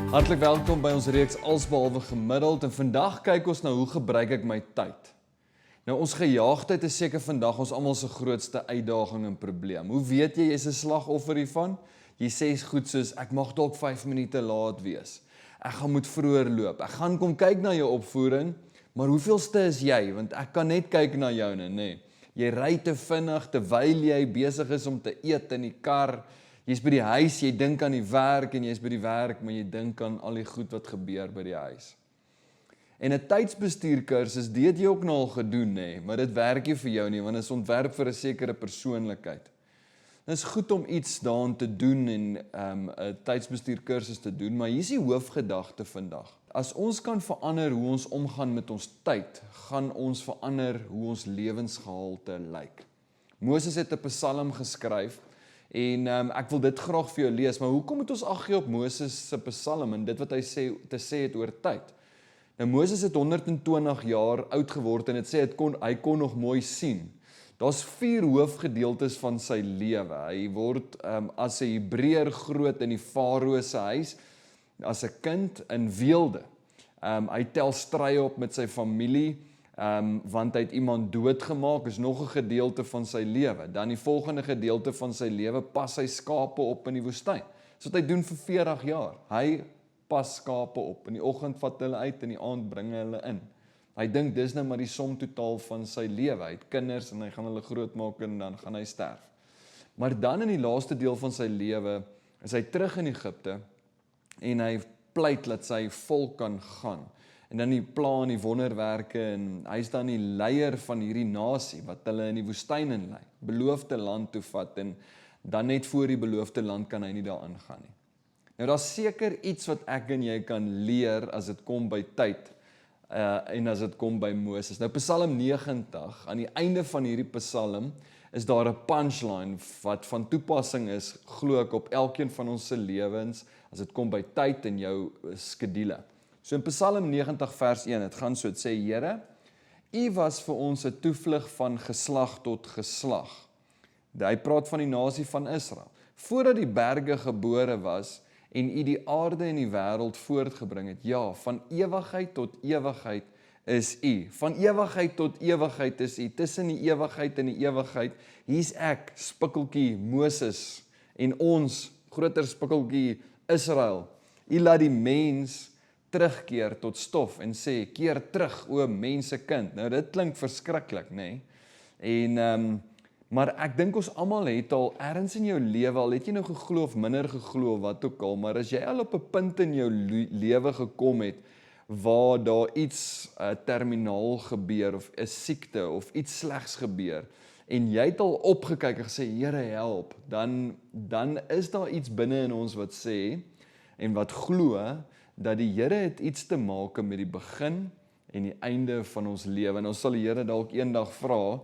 Hartlik welkom by ons reeks Alsbehalwe Gemiddeld en vandag kyk ons na hoe gebruik ek my tyd. Nou ons gejaagdheid is seker vandag ons almal se grootste uitdaging en probleem. Hoe weet jy jy's 'n slagoffer hiervan? Jy sê goed soos ek mag dalk 5 minute laat wees. Ek gaan moet vroeër loop. Ek gaan kom kyk na jou opvoering, maar hoeveelste is jy? Want ek kan net kyk na joune, nê. Jy ry te vinnig terwyl jy besig is om te eet in die kar. Jy's by die huis, jy dink aan die werk en jy's by die werk, maar jy dink aan al die goed wat gebeur by die huis. En 'n tydsbestuurkursus, dit het jy ook nou al gedoen, nê, maar dit werk nie vir jou nie, want dit is ontwerp vir 'n sekere persoonlikheid. Dit is goed om iets daaraan te doen en 'n tydsbestuurkursus te doen, maar hier is die hoofgedagte vandag. As ons kan verander hoe ons omgaan met ons tyd, gaan ons verander hoe ons lewensgehalte lyk. Moses het 'n Psalm geskryf, en ek wil dit graag vir jou lees, maar hoekom moet ons ag gee op Moses se Psalm en dit wat hy te sê het oor tyd? Nou Moses het 120 jaar oud geword en dit sê hy kon nog mooi sien. Daar's 4 hoofgedeeltes van sy lewe. Hy word as 'n Hebreër groot in die Farao se huis, as 'n kind in weelde. Hy tel strye op met sy familie, want hy het iemand doodgemaak, is nog 'n gedeelte van sy lewe. Dan die volgende gedeelte van sy lewe pas hy skape op in die woestyn. So wat hy doen vir 40 jaar. Hy pas skape op. In die oggend vat hulle uit en die aand bring hulle in. Hy dink dis nou maar die som totaal van sy lewe. Hy het kinders en hy gaan hulle grootmaak en dan gaan hy sterf. Maar dan in die laaste deel van sy lewe is hy terug in Egipte en hy pleit dat sy volk kan gaan. En dan die pla en die wonderwerke en hy is dan die leier van hierdie nasie wat hulle in die woestyn inlei, beloofde land toe vat en dan net voor die beloofde land kan hy nie daar ingaan nie. Nou daar's seker iets wat ek en jy kan leer as dit kom by tyd en as dit kom by Moses. Nou Psalm 90, aan die einde van hierdie Psalm is daar 'n punchline wat van toepassing is, glo ek, op elkeen van ons se lewens as dit kom by tyd en jou skedule. So in Psalm 90 vers 1, het gaan so, het sê, Here, U was vir ons 'n toevlug van geslag tot geslag. Hy praat van die nasie van Israel. Voordat die berge gebore was en U die aarde en die wêreld voortgebring het, ja, van ewigheid tot ewigheid is U. Van ewigheid tot ewigheid is U. Tussen die ewigheid en die ewigheid, hier's ek, spikkeltjie Moses, en ons, groter spikkeltjie Israel. U laat die mens terugkeer tot stof en sê, keer terug, o mensekind. Nou dit klink verskriklik, nê? En maar ek dink ons almal het al ergens in jou lewe, al het jy nou geglo of minder geglo of wat ook al, maar as jy al op 'n punt in jou lewe gekom het waar daar iets terminaal gebeur of 'n siekte of iets slegs gebeur en jy het al opgekyk en gesê, Here help, dan is daar iets binne in ons wat sê en wat glo dat die Here het iets te maak met die begin en die einde van ons lewe. En ons sal die Here dalk eendag vra,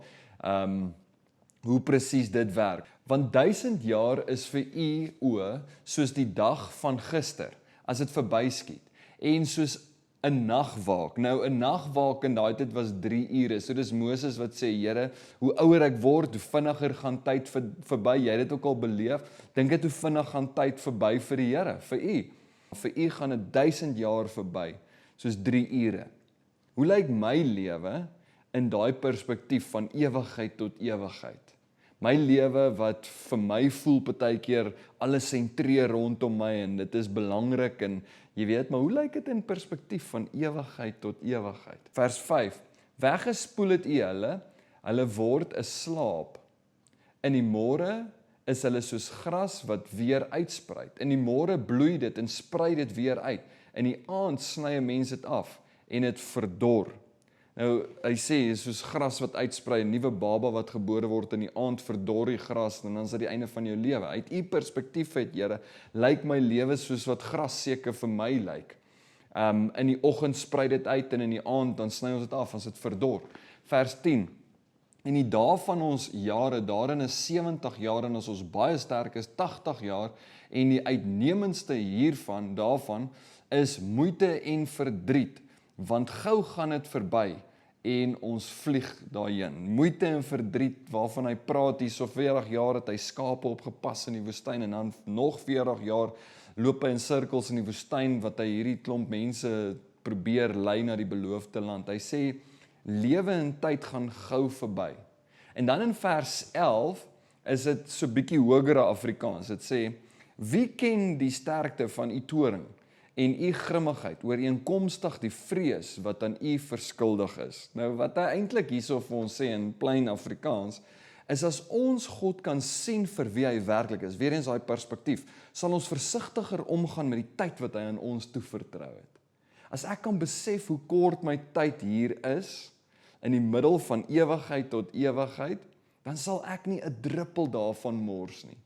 hoe presies dit werk. Want 1000 jaar is vir U o, soos die dag van gister, as dit verbyskiet. En soos 'n nagwaak. Nou 'n nagwaak in daai tyd was 3 ure. So dis Moses wat sê, Here, hoe ouer ek word, hoe vinniger gaan tyd verby. Jy het dit ook al beleef. Dink dit hoe vinnig gaan tyd verby vir die Here, vir U. Vir U gaan dit 1000 jaar verby, soos 3 ure. Hoe lyk my lewe in daai perspektief van ewigheid tot ewigheid? My lewe wat vir my voel partykeer alles sentreer rondom my en dit is belangrik en jy weet, maar hoe lyk dit in perspektief van ewigheid tot ewigheid? Vers 5, weggespoel het U hulle word 'n slaap. In die môre is hulle soos gras wat weer uitsprei. In die môre bloei dit en sprei dit weer uit. In die aand sny 'n mens dit af en dit verdor. Nou, hy sê, soos gras wat uitsprei, 'n nuwe baba wat gebore word in die aand verdor die gras en dan is dit die einde van jou lewe. Uit U perspektief het, Here, lyk my lewe soos wat gras seker vir my lyk. In die oggend sprei dit uit en in die aand dan sny ons dit af as dit verdor. Vers 10. En die dae van ons jare, daarin is 70 jaar en as ons baie sterk is 80 jaar en die uitnemendste daarvan is moeite en verdriet, want gou gaan dit verby en ons vlieg daarheen. Moeite en verdriet waarvan hy praat hier, so 40 jaar het hy skape opgepas in die woestyn en dan nog 40 jaar loop hy in sirkels in die woestyn wat hy hierdie klomp mense probeer lei na die beloofde land. Hy sê lewe en tyd gaan gou verby. En dan in vers 11 is dit so bietjie hogere Afrikaans. Dit sê wie ken die sterkte van u toring en u grimmigheid ooreenkomstig die vrees wat aan u verskuldig is. Nou wat hy eintlik hierso vir ons sê in plain Afrikaans, is as ons God kan sien vir wie hy werklik is, weer eens daai perspektief, sal ons versigtiger omgaan met die tyd wat hy aan ons toevertrou het. As ek kan besef hoe kort my tyd hier is, in die middel van ewigheid tot ewigheid, dan sal ek nie 'n druppel daarvan mors nie.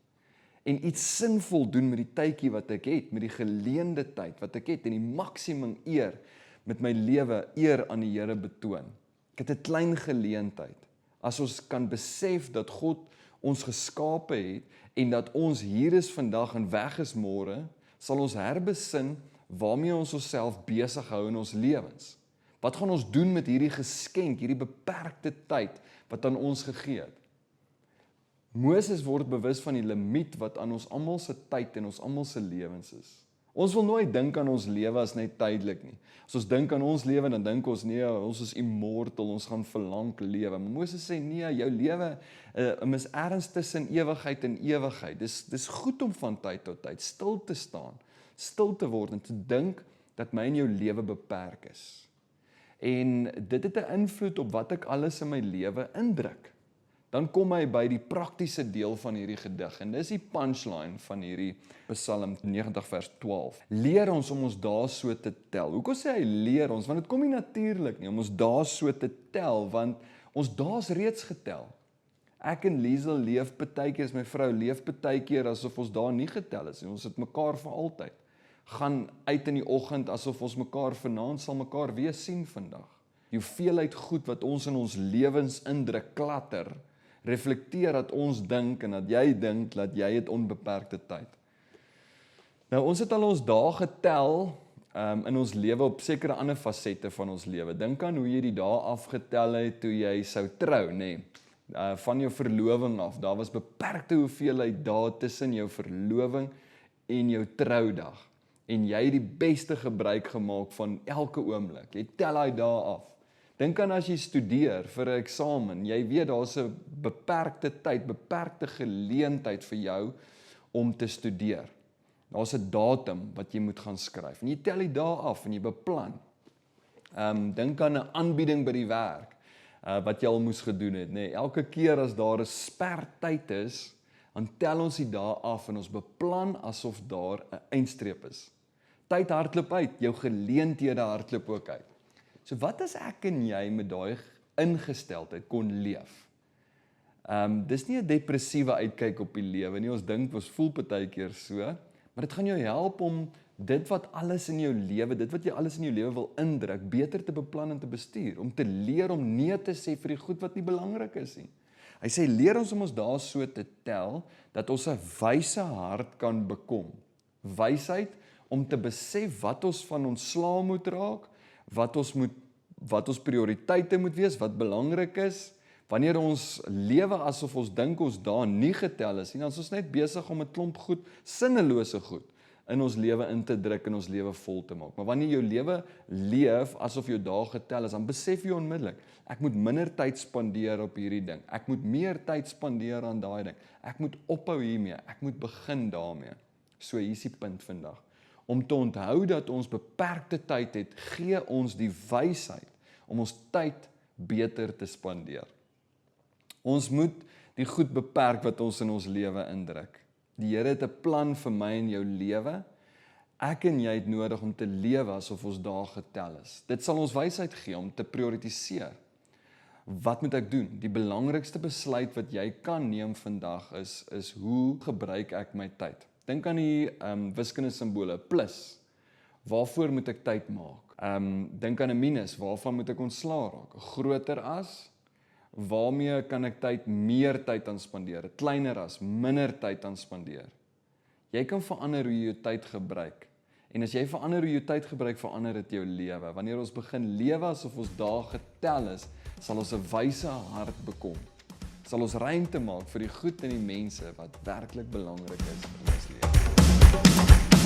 En iets sinvol doen met die tydjie wat ek het, met die geleende tyd wat ek het, en die maksimum eer met my lewe eer aan die Here betoon. Ek het 'n klein geleentheid. As ons kan besef dat God ons geskape het, en dat ons hier is vandag en weg is môre, sal ons herbesin waarmee ons onsself besig hou in ons lewens. Wat gaan ons doen met hierdie geskenk, hierdie beperkte tyd wat aan ons gegee het? Moses word bewus van die limiet wat aan ons almal se tyd en ons almal se lewens is. Ons wil nooit dink aan ons lewe as net tydelik nie. As ons dink aan ons lewe, dan dink ons nee, ons is immortal, ons gaan vir lank lewe. Maar Moses sê nee, jou lewe is ergens tussen ewigheid en ewigheid. Dis goed om van tyd tot tyd stil te staan, stil te word en te dink dat my en jou lewe beperk is. En dit het 'n invloed op wat ek alles in my lewe indruk. Dan kom hy by die praktiese deel van hierdie gedig, en dis die punchline van hierdie Psalm 90 vers 12. Leer ons om ons dae so te tel. Hoekom sê hy leer ons? Want dit kom nie natuurlik nie, om ons dae so te tel, want ons dae is reeds getel. Ek en Liesel leef partykeer, my vrou leef partykeer asof ons dae nie getel is nie. Ons het mekaar vir altyd. Gaan uit in die oggend asof ons mekaar vanaand sal mekaar weer sien vandag. Die hoeveelheid goed wat ons in ons lewens indruk klatter, reflekteer dat ons dink en dat jy dink dat jy het onbeperkte tyd. Nou ons het al ons dae getel in ons lewe op sekere ander fasette van ons lewe. Dink aan hoe jy die dae afgetel het toe jy sou trou, nê? Van jou verloving af. Daar was beperkte hoeveelheid dae tussen jou verloving en jou troudag. En jy het die beste gebruik gemaak van elke oomblik. Jy tel daai dae af. Dink aan as jy studeer vir 'n eksamen, jy weet daar's 'n beperkte tyd, beperkte geleentheid vir jou om te studeer. Daar's 'n datum wat jy moet gaan skryf. En jy tel die dae af en jy beplan. Dink aan 'n aanbieding by die werk wat jy al moes gedoen het, nê. Elke keer as daar 'n spertyd is, dan tel ons die dae af en ons beplan asof daar 'n eindstreep is. Tyd hardloop uit, jou geleenthede hardloop ook uit. So wat as ek en jy met daai ingesteldheid kon leef? Dis nie 'n depressiewe uitkyk op die lewe nie, ons dink ons voel partykeer so, maar dit gaan jou help om dit wat alles in jou lewe, dit wat jy alles in jou lewe wil indruk, beter te beplan en te bestuur, om te leer om nee te sê vir die goed wat nie belangrik is nie. Hy sê, leer ons om ons dae so te tel, dat ons 'n wyse hart kan bekom. Wysheid om te besef wat ons van ontslae moet raak, wat ons prioriteite moet wees, wat belangrik is. Wanneer ons lewe asof ons dink ons dae nie getel is nie, dan is ons net besig om 'n klomp goed, sinnelose goed, in ons lewe in te druk en ons lewe vol te maak. Maar wanneer jou lewe leef asof jou dae getel is, dan besef jy onmiddellik, ek moet minder tyd spandeer op hierdie ding. Ek moet meer tyd spandeer aan daai ding. Ek moet ophou hiermee. Ek moet begin daarmee. So hier is die punt vandag. Om te onthou dat ons beperkte tyd het, gee ons die wysheid om ons tyd beter te spandeer. Ons moet die goed beperk wat ons in ons lewe indruk. Die Here het 'n plan vir my en jou lewe. Ek en jy het nodig om te lewe asof ons dae getel is. Dit sal ons wysheid gee om te prioritiseer. Wat moet ek doen? Die belangrikste besluit wat jy kan neem vandag is hoe gebruik ek my tyd? Dink aan die wiskundige simbole, plus. Waarvoor moet ek tyd maak? Dink aan 'n minus, waarvan moet ek ontslaa raak? 'n Groter as, waarmee kan ek meer tyd aan spandeer? 'n Kleiner as, minder tyd aan spandeer. Jy kan verander hoe jy jou tyd gebruik. En as jy verander hoe jy tyd gebruik, verander dit jou lewe. Wanneer ons begin lewe asof ons dae getel is, sal ons 'n wyse hart bekom. Sal ons ruimte maak vir die goed en die mense wat werklik belangrik is in ons lewe.